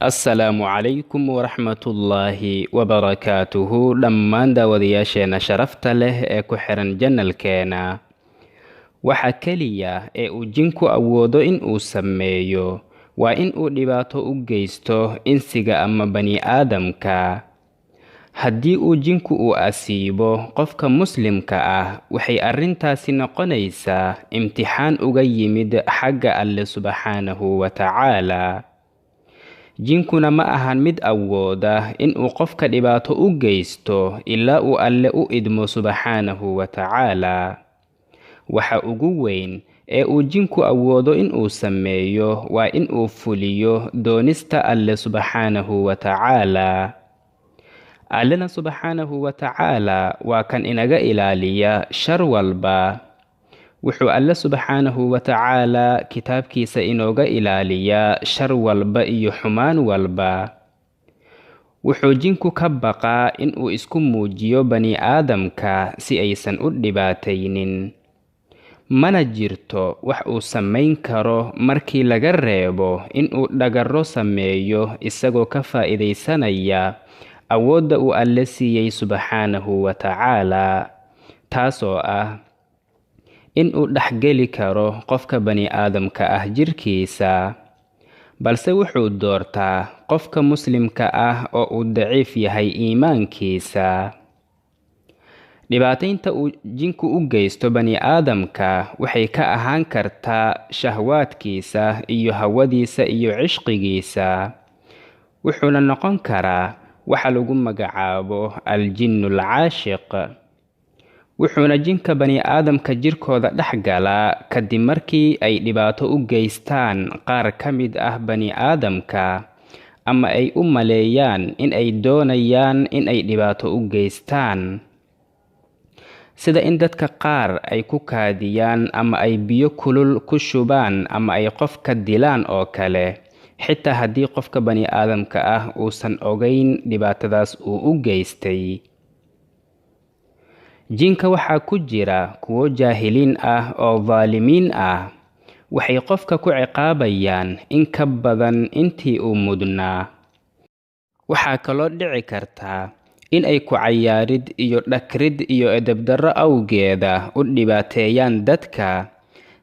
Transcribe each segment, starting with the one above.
Assalaamu calaykum waraxmatullaahi wabarakaatuhu dhammaan daawadayaasheena sharafta leh ee ku xiran janalkeena. Waxa keliya ee uu jinku awoodo in uu sameeyo waa in uu dhibaato u geysto insiga ama bani aadamka. Haddii uu jinku uu asiibo qofka muslimka ah, waxay arrintaasi noqonaysaa imtixaan uga yimid xagga Alle subxaanahu wa tacaala. Jinkuna ma ahan mid awooda in uu qofka dhibaato u geysto ilaa uu Alle u idmo subxaanahu wa tacaala. Waxa ugu weyn ee uu jinku awoodo in uu sameeyo waa in uu fuliyo doonista Alle subxaanahu wa tacaala. Allena subxaanahu wa tacaala waa kan inaga ilaaliya shar walba. Wuxuu Alle subxaanahu wa tacaala kitaabkiisa inooga ilaaliyaa shar walba iyo xumaan walba. Wuxuu jinku ka baqaa in uu isku muujiyo bani aadamka si aysan u dhibaataynin. Mana jirto wax uu samayn karo markii laga reebo in uu dhagarro sameeyo isagoo ka faa'iidaysanaya awoodda uu Alle siiyey subxaanahu wa tacaala, taasoo ah in uu dhexgeli karo qofka bani aadamka ah jirkiisa, balse wuxuu doortaa qofka muslimka ah oo uu daciif yahay iimaankiisa. Dhibaataynta uu jinku u geysto bani aadamka waxay ka ahaan kartaa shahwaadkiisa iyo hawadiisa iyo cishqigiisa. Wuxuuna noqon karaa waxa lagu magacaabo al-jinnul caashiq. Wuxuuna jinka bani aadamka jirkooda dhex galaa kadib markii ay dhibaato u geystaan qaar ka mid ah bani aadamka, ama ay u maleeyaan in ay doonayaan in ay dhibaato u geystaan. Sida in dadka qaar ay ku kaadiyaan ama ay biyo kulul ku shubaan ama ay qofka dilaan oo kale, xitaa haddii qofka bani aadamka ah uusan ogeyn dhibaatadaas uu u geystay. Jinka waxaa ku jira kuwo jaahiliin ah oo dhaalimiin ah. Waxay qofka ku ciqaabayaan in ka badan intii uu mudnaa. Waxaa kaloo dhici karta in ay ku cayaarid iyo dhakrid iyo edebdarro awgeeda u dhibaateeyaan dadka,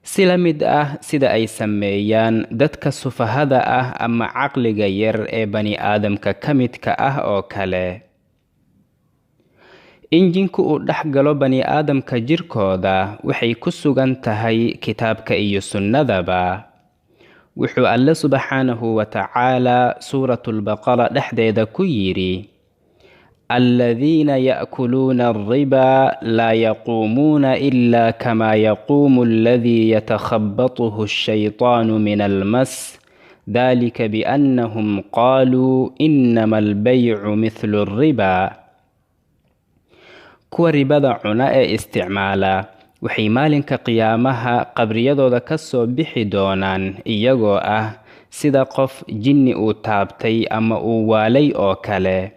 si la mid ah sida ay sameeyaan dadka sufahada ah ama caqliga yar ee bani aadamka ka midka ah oo kale. In jinku uu dhex galo bani aadamka jirkooda waxay ku sugan tahay kitaabka iyo sunnadaba. Wuxuu Alle subxaanahu wa tacaala suuratul baqara dhexdeeda ku yidhi: الذين يأكلون الربا لا يقومون إلا كما يقوم الذي يتخبطه الشيطان من المس ذلك بأنهم قالوا إنما البيع مثل الربا. kuwa ribada cuna ee isticmaala waxay maalinka qiyaamaha qabriyadooda ka soo bixi doonaan iyagoo ah sida qof jinni uu taabtay ama uu waalay oo kale.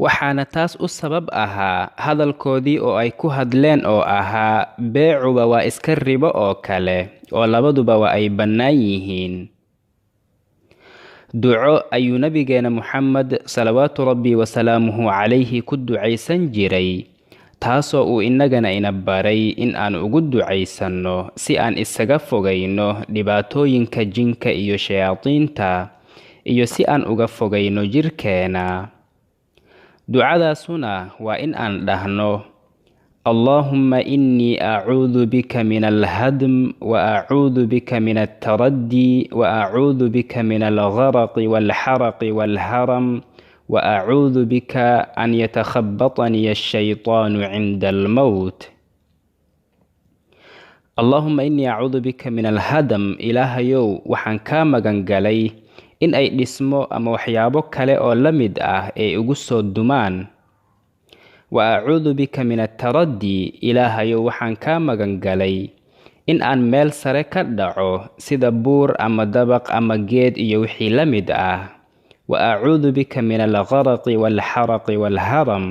Waxaana taas u sabab ahaa hadalkoodii oo ay ku hadleen oo ahaa beecuba waa iska ribo oo kale, oo labaduba waa ay bannaan yihiin. Duco ayuu nabigeena Muxammad salawaatu rabbi wasalaamuhu calayhi ku ducaysan jiray, taasoo uu innagana ina baray in aan ugu ducaysanno si aan isaga fogayno dhibaatooyinka jinka iyo shayaadiinta, iyo si aan uga fogayno jirkeena. Ducadaasuna waa in aan dhahno: اللهم إني أعوذ بك من الهدم وأعوذ بك من التردي وأعوذ بك من الغرق والحرق والهرم وأعوذ بك أن يتخبطني الشيطان عند الموت. اللهم إني أعوذ بك من الهدم. إلهيو waxaan ka magan galay in ay dhismo ama waxyaabo kale oo la mid ah ay ugu soo dumaan. وأعوذ بك من التردي. إلهيو waxaan ka magan galay in aan meel sare ka dhaco sida buur ama dabaq ama geed iyo wixii la mid ah. وأعوذ بك من الغرق والحرق والهرم.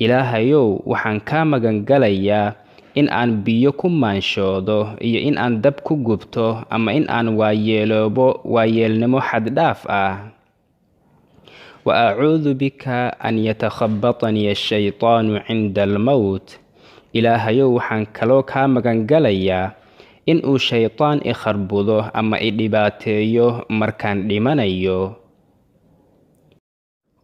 إلهيو waxaan ka magan galayaa in aan biyo ku maanshoodo iyo in aan dab ku gubto ama in aan waayeelnimo xad dhaaf ah. وأعوذ بك أن يتخبطني الشيطان عند الموت إلهيو waxaan kaloo kaa magan galayaa in uu shaytaan i kharbudo ama i dhibaateeyo markaan dhimanayo.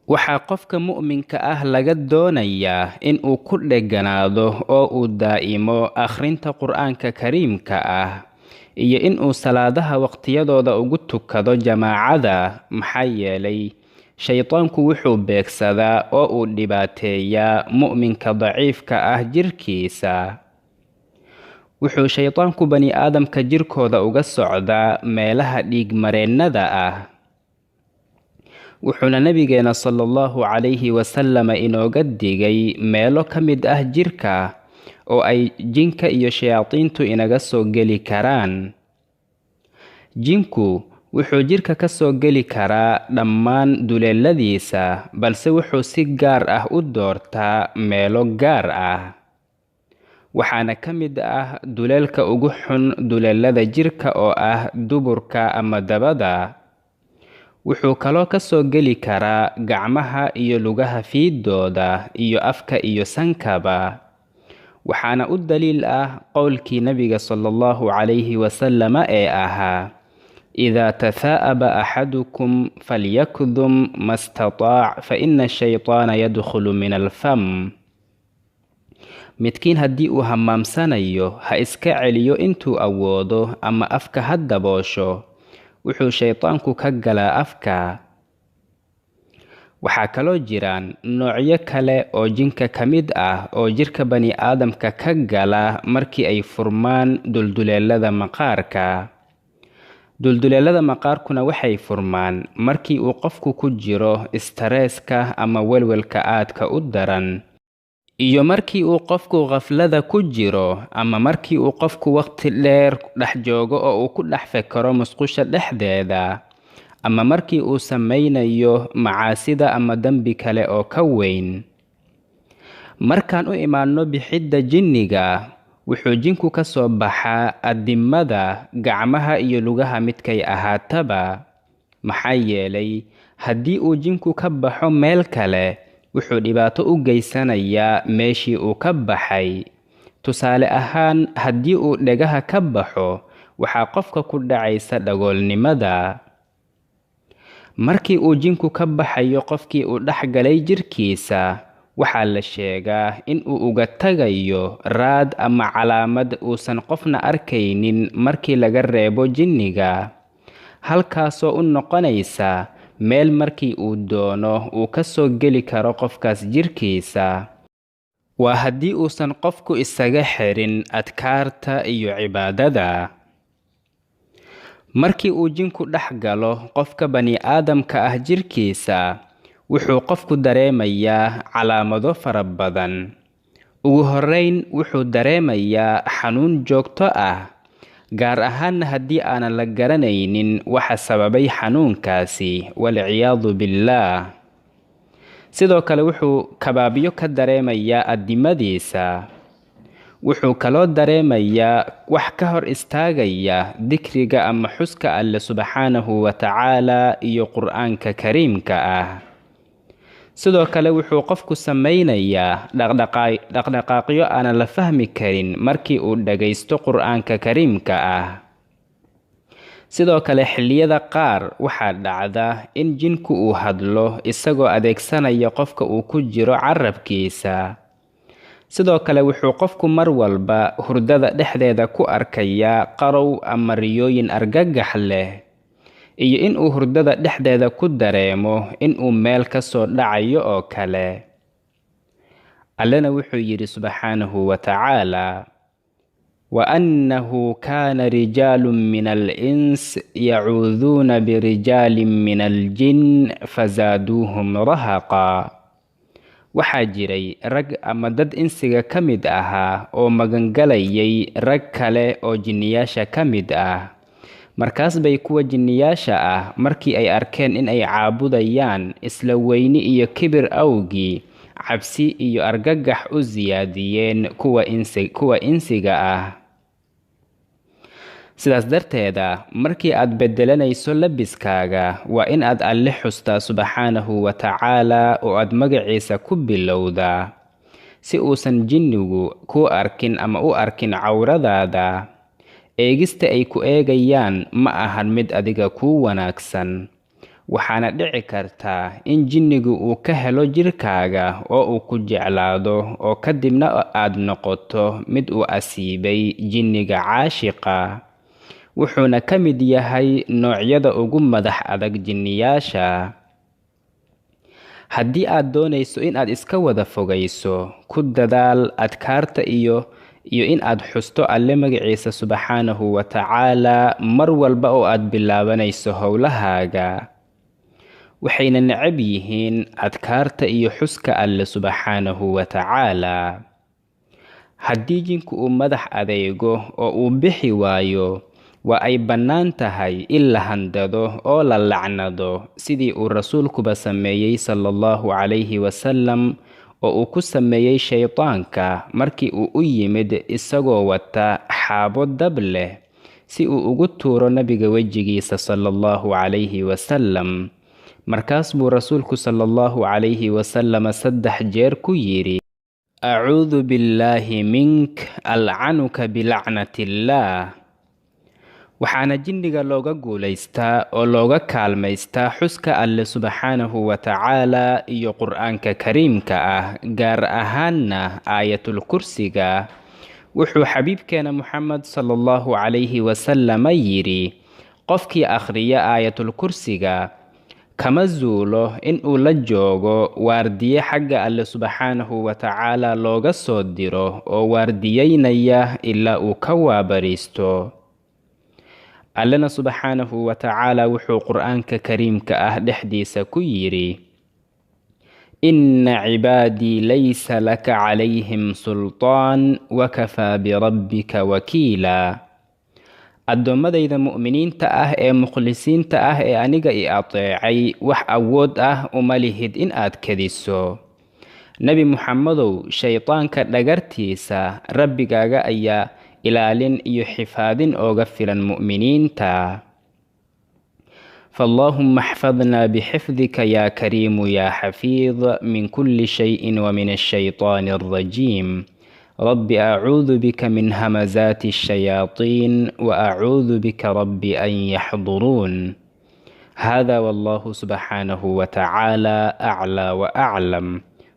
waxaa qofka mu'minka ah laga doonayaa in uu ku dheganaado oo uu daa'imo akhrinta qur'aanka kariimka ah iyo in uu salaadaha waqtiyadooda ugu tukado jamaacada, maxaa yeelay shaytaanku wuxuu beegsadaa oo uu dhibaateeyaa mu'minka daciifka ah jirkiisa. wuxuu shaytaanku bani aadamka jirkooda uga socdaa meelaha dhiigmareennada ah. wuxuuna nabigeena sallallahu calayhi wasallam inooga digay meelo ka mid ah jirka oo ay jinka iyo shayaadiintu inaga soo geli karaan. jinku wuxuu jirka ka soo geli karaa dhammaan duleeladiisa, balse wuxuu si gaar ah u doortaa meelo gaar ah. waxaana ka mid ah duleelka ugu xun duleelada jirka oo ah duburka ama dabada. wuxuu kaloo ka soo geli karaa gacmaha iyo lugaha fiidooda iyo afka iyo sankaba. waxaana u daliil ah qowlkii nabiga sallallahu calayhi wasallam ee ahaa: إذا تثاءب أحدكم فليكظم ما استطاع فإن الشيطان يدخل من الفم. midkiin haddii uu hamaamsanayo ha iska celiyo intuu awoodo ama afka ha daboosho, wuxuu shaytaanku ka galaa afka. waxaa kaloo jiraan noocyo kale oo jinka ka mid ah oo jirka bani aadamka ka gala markii ay furmaan dulduleelada maqaarka. dulduleelada maqaarkuna waxay furmaan markii uu qofku ku jiro istareeska ama welwelka aadka u daran, iyo markii uu qofku qaflada ku jiro ama markii uu qofku waqti dheer dhex joogo oo uu ku dhex fekero musqusha dhexdeeda, ama markii uu samaynayo macaasida ama dembi kale oo ka weyn. markaan u imaanno bixidda jinniga, wuxuu jinku ka soo baxaa addimada, gacmaha iyo lugaha midkay ahaataba. maxaa yeelay haddii uu jinku ka baxo meel kale, wuxuu dhibaato u geysanayaa meeshii uu ka baxay. tusaale ahaan, haddii uu dhegaha ka baxo, waxaa qofka ku dhacaysa dhagoolnimada. markii uu jinku ka baxayo qofkii uu dhex galay jirkiisa, waxaa la sheegaa in uu uga tagayo raad ama calaamad uusan qofna arkaynin markii laga reebo jinniga, halkaasoo u noqonaysa meel markii uu doono uu ka soo geli karo qofkaas jirkiisa. waa haddii uusan qofku isaga xirin adkaarta iyo cibaadada. markii uu jinku dhex galo qofka bani aadamka ah jirkiisa, wuxuu qofku dareemayaa calaamado fara badan. ugu horrayn, wuxuu dareemayaa xanuun joogto ah, gaar ahaanna haddii aanan la garanaynin waxa sababay xanuunkaasi, walciyaadu billaah. sidoo kale wuxuu kabaabyo ka dareemayaa addimadiisa. wuxuu kaloo dareemayaa wax ka hor istaagaya dikriga ama xuska alle subxaanahu wa tacaala iyo qur'aanka kariimka ah. sidoo kale wuxuu qofku samaynayaa dhaqdhaqaaqyo aanan la fahmi karin markii uu dhagaysto qur'aanka kariimka ah. sidoo kale xilliyada qaar waxaa dhacda in jinku uu hadlo isagoo adeegsanaya qofka uu ku jiro carabkiisa. sidoo kale wuxuu qofku mar walba hurdada dhexdeeda ku arkayaa qarow ama riyooyin argagax leh, iyo in uu hurdada dhexdeeda ku dareemo in uu meel ka soo dhacayo oo kale. allana wuxuu yidhi subxaanahu wa tacaala: وأنه كان رجال من الإنس يعوذون برجال من الجن فزادوهم رهقا. waxaa jiray rag ama dad insiga ka mid ahaa oo magangalayay rag kale oo jinniyaasha ka mid ah. markaas bay kuwa jinniyaasha ah markii ay arkeen in ay caabudayaan isla weyni iyo kibir awgii, cabsi iyo argagax u siyaadiyeen kuwa insiga ah. sidaas darteeda markii aad bedelanayso labiskaaga waa in aad alle xustaa subxaanahu wa tacaala oo aad magaciisa ku bilowdaa si uusan jinnigu ku arkin ama u arkin cawradaada. eegista ay ku eegayaan ma ahan mid adiga kuu wanaagsan, waxaana dhici kartaa in jinnigu uu ka helo jirkaaga oo uu ku jeclaado oo kadibna aad noqoto mid uu asiibay jinniga caashiqa. wuxuuna ka mid yahay noocyada ugu madax adag jinniyaasha. haddii aad doonayso in aad iska wada fogayso, ku dadaal adkaarta iyo in aad xusto alle magaciisa subxaanahu wa tacaala mar walba oo aad bilaabanayso howlahaaga. waxayna necab yihiin adkaarta iyo xuska alle subxaanahu wa tacaala. haddii jinku uu madax adeego oo uu bixi waayo, waa ay bannaan tahay in la handado oo la lacnado sidii uu rasuulkuba sameeyey sallallahu calayhi wasallam oo uu ku sameeyey shaydaanka markii uu u yimid isagoo wata xaabo dab leh si uu ugu tuuro nabiga wejigiisa sallallahu calayhi wasallam. markaas buu rasuulku sallallahu calayhi wasallam 3 jeer ku yidhi: acuudu billaahi mink alcanuka bilacnatillaah. waxaana jinniga looga guulaystaa oo looga kaalmaystaa xuska alle subxaanahu wa tacaala iyo qur'aanka kariimka ah, gaar ahaanna aayatul kursiga. wuxuu xabiibkeena Muxamed sallallahu calayhi wasallam yidhi: qofkii akhriya aayatul kursiga kama zuulo in uu la joogo waardiye xagga alle subxaanahu wa tacaala looga soo diro oo waardiyeynaya ilaa uu ka waabariisto. allena subxaanahu wa tacaala wuxuu qur'aanka kariimka ah dhexdiisa ku yidhi: inna cibaadii laysa laka calayhim sultaan wakafaa birabbika wakiila. addoommadayda mu'miniinta ah ee mukhlisiinta ah ee aniga i ateecay wax awood ah uma lihid in aad kediso. nebi muxammadow, shaydaanka dhagartiisa rabbigaaga ayaa ilaalin iyo xifaadin ooga filan mu'miniinta. فاللهم احفظنا بحفظك يا كريم يا حفيظ من كل شيء ومن الشيطان الرجيم. رب أعوذ بك من همزات الشياطين وأعوذ بك رب أن يحضرون. هذا والله سبحانه وتعالى أعلى وأعلم،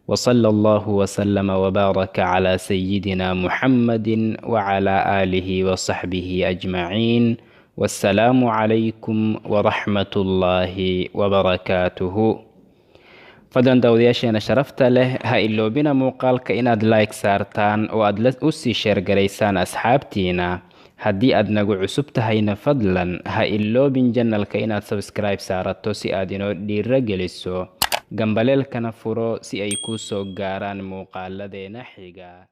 وصلى الله وسلم وبارك على سيدنا محمد وعلى آله وصحبه أجمعين. والسلام عليكم ورحمة الله وبركاته. fadlan daawadayaasheena sharafta leh, ha iloobina muuqaalka inaad like saartaan oo aad u sii sheergaraysaan asxaabtiina. haddii aad nagu cusub tahayna fadlan ha iloobin janalka inaad subscribe saarato si aad inoo dhiiro geliso, gambaleelkana furo si ay kuu soo gaaraan muuqaaladeena xiga.